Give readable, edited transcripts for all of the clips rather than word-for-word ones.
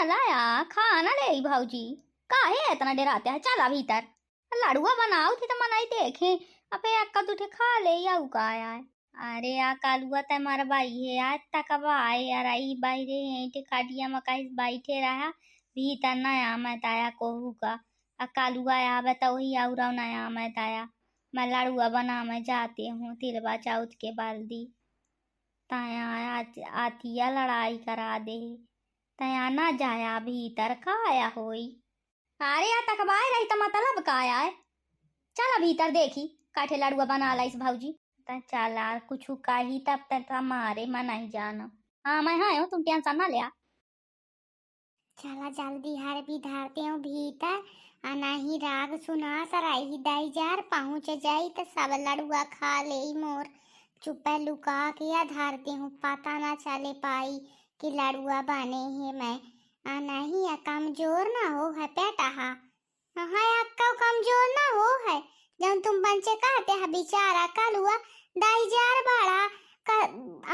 लाया खाना ले आई भाऊजी। काहे इतना देर आते हैं, चला भीतर। लड़ुआ बनाओ थी तो मनाई देखे। अबे अक्का तुठे खा ले या उकाया है। अरे आ कालुआ ते मार बाई है आज तक बाई यार आई बाई रे हेंटे काटिया मकाई बैठे रहा भीतर नया मैं ताया कोहू का। आ कालुआ आ बता वही आउरा नया मैं ताया। मैं लड़ुआ बना मैं जाती हूँ तिलवा चौथ के बाल्दी। तया आतिया लड़ाई करा दे। तया ना जाया भीतर खाया होई। अरे या तक बाय रही तो मतलब का आया है। चला भीतर देखी काठे लड़ुआ बना ला इस भाऊजी। चला कुछ कही तब तक हमारे मन नहीं जाना। हाँ मैं हाँ तुम टेंशन ना लिया। चला जल्दी हर भी धारते हूँ भीतर आना ही राग सुना सराई ही दाई जार पहुँच जाई तो सब लड़ुआ खा ले मोर। चुप लुका के या धारते हूँ पता ना चले पाई कि लड़ुआ बने हैं मैं। आना ही या कमजोर ना हो है पेटा हा हाँ आपका कमजोर ना हो है जब तुम बंचे कहते हैं बेचारा कलुआ दाई जार बड़ा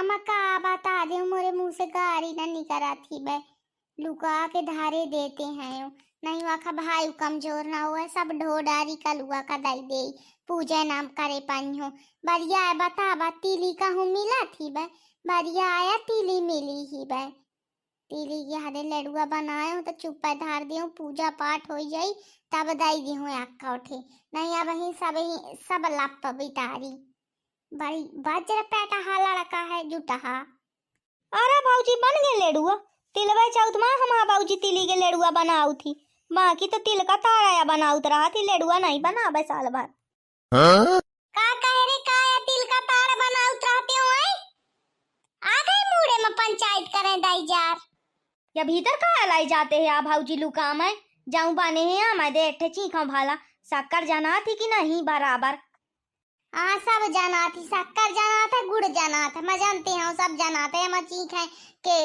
अमा का बता दे मोरे मुंह से गाड़ी ना निकला थी बे लुका के धारे देते हैं नहीं वाखा भाई कमजोर ना हुआ सब ढोडारी कलुआ का दाई दे पूजा नाम करे पाई हो बढ़िया है बता तीली का हूँ मिला थी बे बढ़िया आया तीली मिली ही बे तीली के हरे लड़ुआ बनाए हो तो चुप धार दियो पूजा पाठ हो जाई तब दाई दी हूँ आका उठे नहीं अब सब लप बितारी बड़ी बाजरा पेटा हाला रखा है जुटा हा। अरे भाऊजी बन गए लेडुआ तिलवा चौथ माँ हमारा भाऊजी तिली के लेडुआ बनाऊ थी। माँ की तो तिल का ताराया बनाऊत रहा थी लेडुआ नहीं बना बे साल भर। का कह रे का या तिल का तार बनाऊत रहते हो आ गई मूड़े में पंचायत करें दाई जार। या भीतर का लाई जाते हैं आ भाऊजी लुका मैं जाऊं बने हैं मैं देखे चीखा भाला शक्कर जाना थी कि नहीं बराबर। हाँ सब जाना थी शक्कर जाना था गुड़ जाना था मैं जानती हूँ सब जाना था मैं चीख है के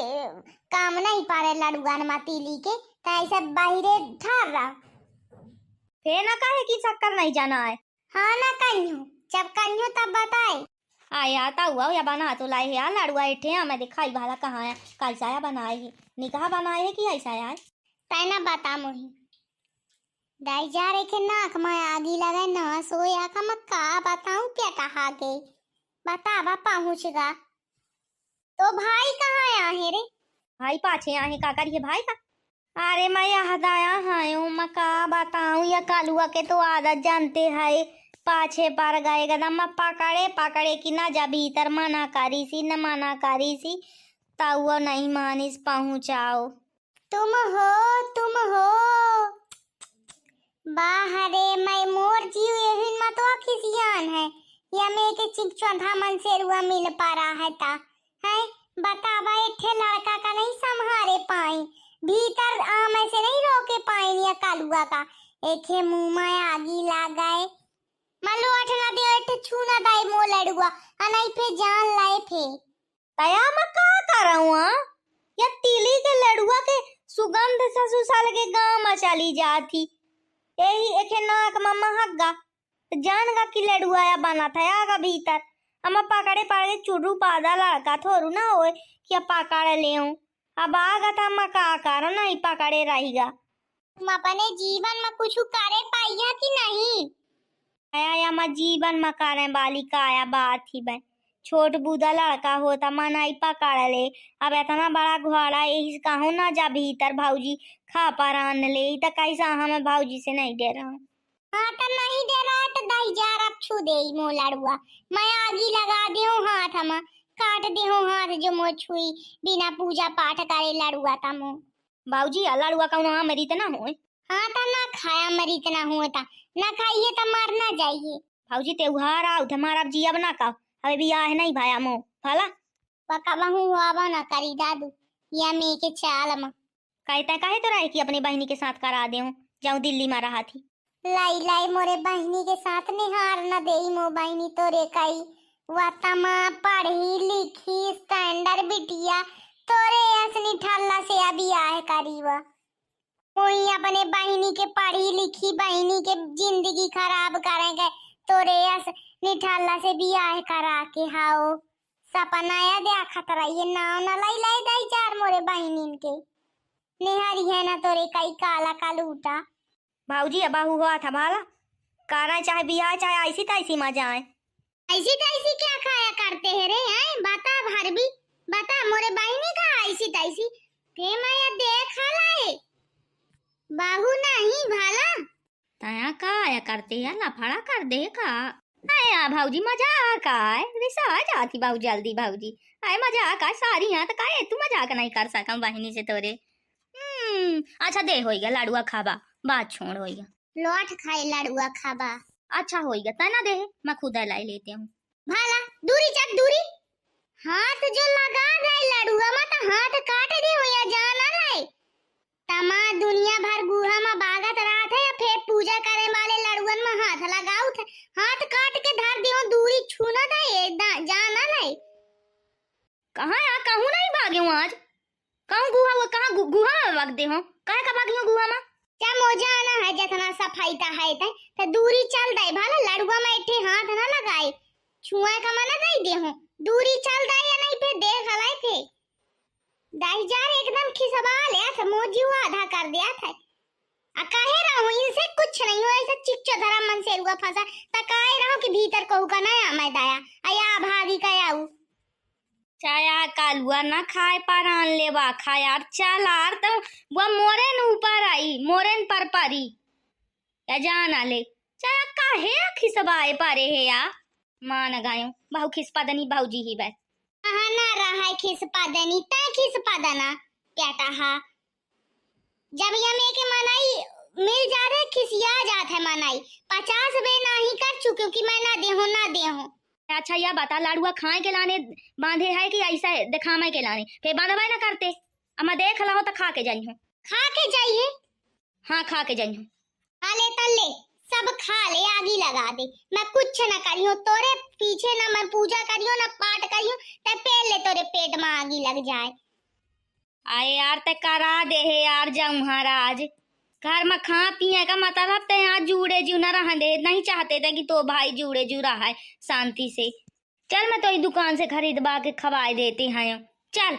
काम नहीं पारे लड़ुआन मातीली के तो ऐसा बाहरे ठार रहा फिर ना कहे कि शक्कर नहीं जाना है। हाँ ना कहीं जब कहीं तब बताए आया आता हुआ या बना तो लाए है लड़ुआ एठे हैं मैं दिखाई भाला कहाँ है कैसा या बनाए है निकाह बनाए है कि ऐसा है तैना बता मोही दाई जा रे के नाक में आगी लगे ना सोया का मैं का बताऊं क्या कहा के बता पहुंचगा तो भाई कहाँ है रे भाई पाछे आहे का करिए भाई का। अरे मैं याद आया हाँ मैं का बताऊं या कालुआ के तो आदत जानते है पाछे पर गए गदम पकड़े पकड़े कि ना जा भीतर मना करी सी न मना करी सी ताऊ नहीं मानिस पहुंचाओ। तुम हो बाहरे मैं मोर जीव यही मत खिसियान है या मैं के चिंचौधा मन से रुआ मिल पा रहा है ता है बतावा इठे लड़का का नहीं संभारे पाई भीतर आम ऐसे नहीं रोके पाई या कालुआ का एके मुंह में आगी लगाए मल्लू अठना दे एठे छूना दाई मो लड़ुआ अनई पे जान लाए फे तया मैं का कर रहा हूं या तिली के लड़ुआ के सुगंध ससुसाल के गांव में चली जाती यही एके नाक मम्मा हग्गा जानगा कि लड़ुआ या बना था आगा भीतर हम पकड़े पड़े चुरू पादा लड़का थोरू ना होए कि पकड़ ले अब आगा था मैं का कर नहीं पकड़े रहेगा। तुम अपने जीवन में कुछ करे पाइया कि नहीं आया या मैं जीवन में करे वाली काया बात ही बे छोट बूढ़ा लड़का होता मन आई पकड़ ले अब इतना बड़ा घोड़ा यही कहूँ ना जा भीतर भाऊजी खा पर आन ले तो कैसा हमें भाऊजी से नहीं दे रहा। हाँ तो नहीं दे रहा तो दाई जार अब छू दे मो लड़ुआ मैं आगी लगा दे हाथ हम काट दे हाथ जो मो छुई बिना पूजा पाठ करे लड़ुआ ता मो भाऊजी लड़ुआ कौन मरी तो ना हो। हाँ तो ना खाया मरी तो ना हुआ था ना खाइए तो मरना जाइए भाऊजी त्योहार आओ हमारा जी अब ना का अबे भी है नहीं भाया मो भला पका बहु हुआ ना करी दादू या मैं के चाल में कहता काहे तो रहे कि अपनी बहनी के साथ करा दे जाऊं दिल्ली में रहा थी लाई लाई मोरे बहनी के साथ निहार न देई मो बहनी तोरे कई वातमा पढ़ी लिखी स्टैंडर्ड बिटिया तोरे असनी ठल्ला से अभी आए करीबा कोई अपने बहनी के पढ़ी लिखी बहनी के जिंदगी खराब करेंगे तोरे अस निठल्ला से भी आए करा के हाओ सपना या देखत रहिए नाव न लाई लाई दाई चार मोरे बहनीन के निहारी रही है ना तोरे कई काला कालूटा। भाऊजी अब बाहू हुआ था भाला कारा चाहे बिया चाहे ऐसी तैसी मजा आए। ऐसी तैसी क्या खाया करते हैं रे हैं? बता भरबी बता मोरे बहनी का ऐसी तैसी के मैं देख लाए बाहू नहीं भाला। तया का आया करते हैं लफड़ा कर दे का आया भाऊजी मजाक आए रिसा आ जाती बाहू जल्दी भाऊजी आए मजाक आए सारी यहाँ तो काहे तू मजाक नहीं कर सका बहनी से तोरे। अच्छा दे हो गया लाडुआ खाबा बात छोड़ हो गया लौट खाए लाडुआ खाबा। अच्छा हो गया तना दे मैं खुद लाई लेती हूँ। भाला दूरी चक दूरी हाथ जो लगा दे लाडुआ मत हाथ काट दे हो या जाना लाए तमा दुनिया भर गुहा में बागत रहा थे फिर पूजा करे वाले लड़ुअन में हाथ लगाऊ थे हाथ काट के धर दियो दूरी छूना था ये जाना लाए। कहाँ यार कहूँ नहीं भागे हूँ आज कहूँ गुहा वो कहाँ गुहा में भाग दे हो कहाँ का भागी हूँ गुहा में क्या मोजा आना है जितना सफाई ता है तो दूरी चल दे भाला लड़ुआ में इठे हाथ ना लगाए छुआ का मना नहीं दे हो दूरी चल दे या नहीं फिर देख हलाए थे दाई जार एकदम खिसबा लिया था मोजी आधा कर दिया था अकाहे रहूं इनसे कुछ नहीं हो ऐसा चिच्चो धरा मन से रुआ फंसा तकाए रहूं कि भीतर कहू का नया मैं दाया आया भागी का आऊ चाया कालुआ ना खाए पारान लेवा खायार चालार तो वो मोरेन ऊपर आई मोरेन पर परी या जाना ले चाया काहे खिसबाए पारे है या मान गायो बहु खिसपा दनी भाऊजी ही बैठ कहा ना रहा है खिस पादनी तय खिस पादना क्या कहा जब यमे के मनाई मिल जाते खिसिया जात है मनाई 50 बे नहीं कर चुकी कि मैं ना दे हूं। अच्छा यह बता लाडुआ खाए के लाने बांधे है कि ऐसा दिखावे के लाने फिर बांधवाई ना करते अमा देख ला हो तो खा के जाइयो खा के जाइए हाँ खा के जाइयो खा ले तल्ले सब खा ले आगी लगा दे मैं कुछ न करियो तोरे पीछे ना मैं पूजा करियो ना पाठ करियो ते पहले तोरे पेट में आगी लग जाए। आए यार ते करा दे है यार जाऊं महाराज घर में खा पिए का मतलब ते यहाँ जुड़े जू न रह दे नहीं चाहते थे कि तो भाई जुड़े जू रहा है शांति से चल मैं तो इस दुकान से खरीदवा के खवाए देते हैं चल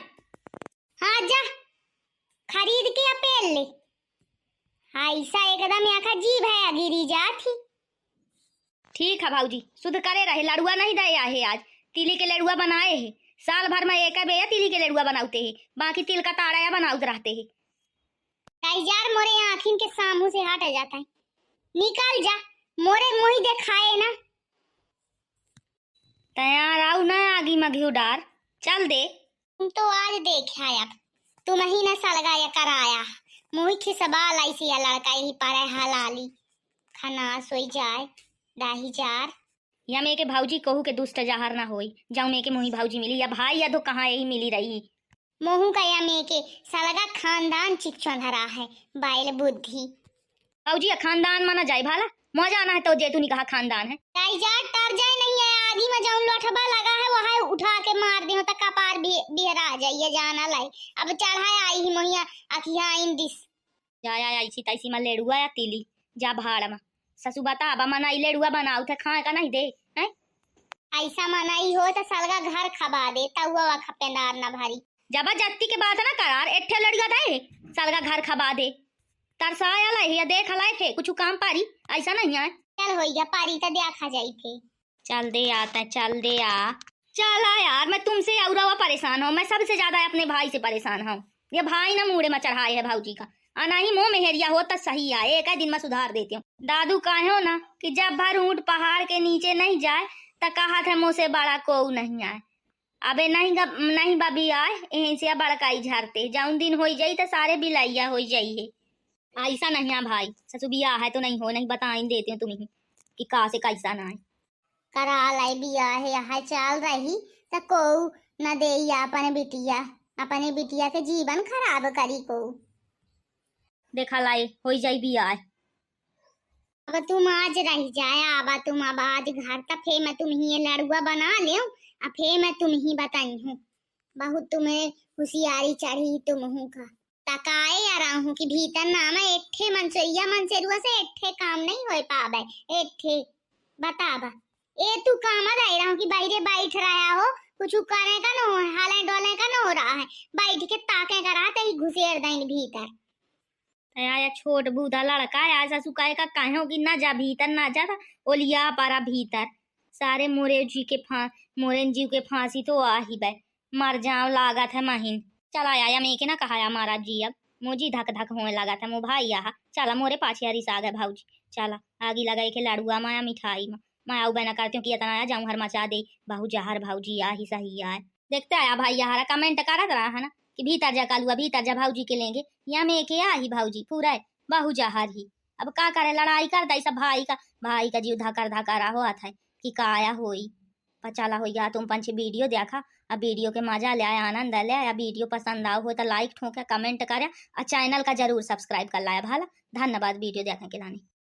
हाँ जा खरीद के अपेल ले ऐसा एकदम यहाँ का जीभ है गिरी जाती। ठीक है भाऊजी शुद्ध करे रहे लड़ुआ नहीं दे है आज तिली के लड़ुआ बनाए है साल भर में एक बेया तिली के लड़ुआ बनाते हैं बाकी तिल का ताड़ा बनाते रहते हैं। यार मोरे आँखिन के सामू से हट जाता है निकाल जा मोरे मुही देखाए ना तैयार आओ ना आगी में घी डार चल दे तुम तो आज देखा अब तुम ही न सलगाया कराया मुही खिसबाल ऐसी लड़का ही पारे हलाली खाना सोई जाए दाही जार या मैं के भाऊजी कहू के दुष्ट जहर ना होई जाऊं मैं के मोही भाऊजी मिली या भाई या तो कहाँ यही मिली रही मोहू का या में के सलगा खानदान चिकचो धरा है बाइल बुद्धि भाऊजी खानदान माना जाए भाला मजा आना है तो जेतुनी कहा खानदान है दाई जार तर जाए नहीं है आगी में जाऊं लोठबा लगा है वहां उठा के मार दे तक कपार भी बिहरा जाइए जाना लाई अब चढ़ाए आई ही मोहिया अखिया इन दिस जाया ऐसी तैसी में लेड़ुआ या तिली जा भाड़ में ससु बता अब मना लेड़ुआ बनाऊ थे खाए का नहीं दे हैं ऐसा मनाई हो तो सलगा घर खबा दे तउवा खपेदार ना भारी जबरदस्ती के बात ना करार एठे लड़का दे सलगा घर खबा दे तरसाया ला या देख लाए थे कुछ काम पारी ऐसा नहीं है चल हो गया पारी तो देखा जाई थे चल दे आता चल दे आ चला यार मैं तुमसे औरवा परेशान हूँ मैं सबसे ज्यादा अपने भाई से परेशान हूँ ये भाई ना मुड़े में चढ़ाए है भाऊजी का आना ही मुंह मेहरिया हो तो सही आए एक दिन में सुधार देती हूँ दादू कहे हो ना कि जब भर ऊँट पहाड़ के नीचे नहीं जाए तो कहा था मुँह से बड़ा को नहीं आए अबे नहीं बबी आए यहीं से बड़काई झाड़ते जाऊन दिन हो जाई तो सारे बिलाइया हो जाइए ऐसा नहीं है भाई ससु बिया है तो नहीं हो नहीं बता देती हूँ तुम्हें कि कहा से कैसा ना है करा लाई बिया है यहाँ चल रही तो को न दे अपने बिटिया के जीवन खराब करी को देखा लाई हो जाई बिया अब तुम आज रह जाए अब तुम अब आज घर तक फे मैं तुम ही लड़ुआ बना ले अब फे मैं तुम ही बताई हूँ बहुत तुम्हें होशियारी चढ़ी तुम हूँ का तकाए आ रहा हूँ कि भीतर नाम एठे मनसेरुआ से एठे काम नहीं हो पावे एठे बताबा ए तू काम आ रहा हूँ कि बाहरे बैठ रहा हो कुछ करे का न हो हाले डोले का न हो रहा है बैठ के ताके करा ते ही घुसेर दें भीतर आया छोट बूढ़ा लड़का है ऐसा सुकाए का काहे होगी ना जा भीतर ना जा था ओलिया पारा भीतर सारे मोरे जीव के फांसी तो आ ही बे मर जाओ लागत है महीन चला आया मैं के ना कहा महाराज जी अब मुझी धक धक होने लगा था मो भाई यहाँ चला मोरे पाछे हरी साग है भाऊजी चला आगी लगाई के लाड़ुआ माया मिठाई में मैं आऊ बना करती हूँ कि इतना आया जाऊँ हर मचा दे bahू जहर भाऊजी आ ही सही आए देखते आया भाई यार कमेंट करत रहा है ना कि भीतर जा कालुआ भीतर जा भाऊजी के लेंगे यहाँ में के आ ही भाऊजी पूरा है bahू जहर ही अब का करे लड़ाई कर दा सब भाई का जीव धकर धकारा हुआ था कि काया होई पचाला हो गया तुम पंच वीडियो देखा अब वीडियो के मजा ले आया आनंद ले आया वीडियो पसंद आओ हो तो लाइक ठोके कमेंट करे और चैनल का जरूर सब्सक्राइब कर लाया भाला धन्यवाद वीडियो देखने के लिए।